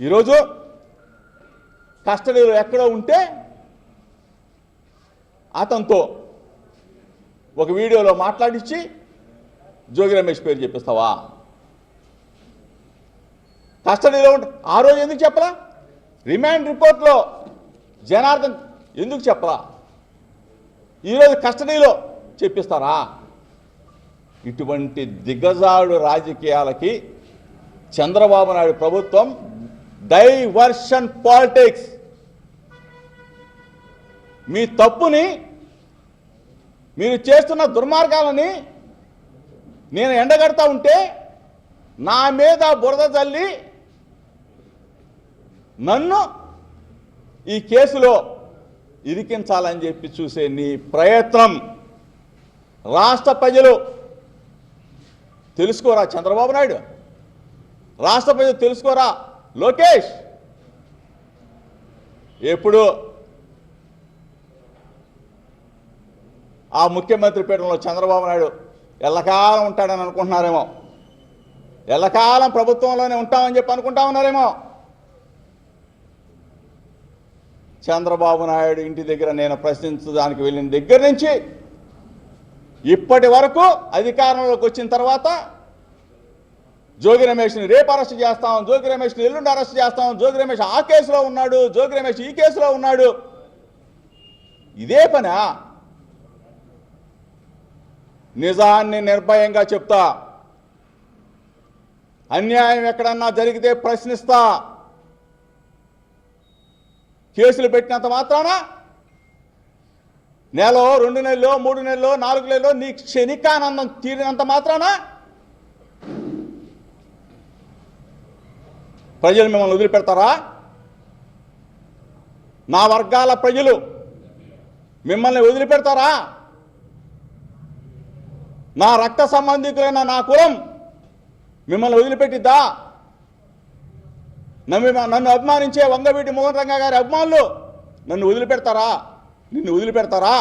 ఈరోజు కస్టడీలో ఎక్కడో ఉంటే అతనితో ఒక వీడియోలో మాట్లాడించి జోగి రమేష్ పేరు చెప్పిస్తావా? కస్టడీలో ఉంటే ఆ రోజు ఎందుకు చెప్పలా? రిమాండ్ రిపోర్ట్లో జనార్దన్ ఎందుకు చెప్పలా? ఈరోజు కస్టడీలో చెప్పిస్తారా? ఇటువంటి దిగజాడు రాజకీయాలకి చంద్రబాబు నాయుడు ప్రభుత్వం డైవర్షన్ పాలిటిక్స్. మీ తప్పుని, మీరు చేస్తున్న దుర్మార్గాలని నేను ఎండగడతా ఉంటే నా మీద బురద జల్లి నన్ను ఈ కేసులో ఇరికించాలని చెప్పి చూసే నీ ప్రయత్నం రాష్ట్ర ప్రజలు తెలుసుకోరా? చంద్రబాబు నాయుడు, రాష్ట్ర ప్రజలు తెలుసుకోరా? లోకేష్, ఎప్పుడు ఆ ముఖ్యమంత్రి పీఠంలో చంద్రబాబు నాయుడు ఎల్లకాలం ఉంటాడని అనుకుంటున్నారేమో, ఎల్లకాలం ప్రభుత్వంలోనే ఉంటామని చెప్పి అనుకుంటా ఉన్నారేమో. చంద్రబాబు నాయుడు ఇంటి దగ్గర నేను ప్రశ్నించడానికి వెళ్ళిన దగ్గర నుంచి ఇప్పటి వరకు అధికారంలోకి వచ్చిన తర్వాత జోగి రమేష్ని రేపు అరెస్ట్ చేస్తాం, జోగి రమేష్ని ఎల్లుండి అరెస్ట్ చేస్తాం, జోగి రమేష్ ఆ కేసులో ఉన్నాడు, జోగి రమేష్ ఈ కేసులో ఉన్నాడు. ఇదే పనా? నిజాన్ని నిర్భయంగా చెప్తా. అన్యాయం ఎక్కడన్నా జరిగితే ప్రశ్నిస్తా. కేసులు పెట్టినంత మాత్రాన నెల, 2 నెలలు, 3 నెలలు, 4 నెలలు నీ క్షణికానందం తీరినంత మాత్రాన ప్రజలు మిమ్మల్ని వదిలిపెడతారా? నా వర్గాల ప్రజలు మిమ్మల్ని వదిలిపెడతారా? నా రక్త సంబంధికులైన నా కులం మిమ్మల్ని వదిలిపెట్టిద్దా? నన్ను అభిమానించే వంగవీటి మోహన్ రంగా గారి అభిమానులు నన్ను వదిలిపెడతారా? నిన్ను వదిలిపెడతారా?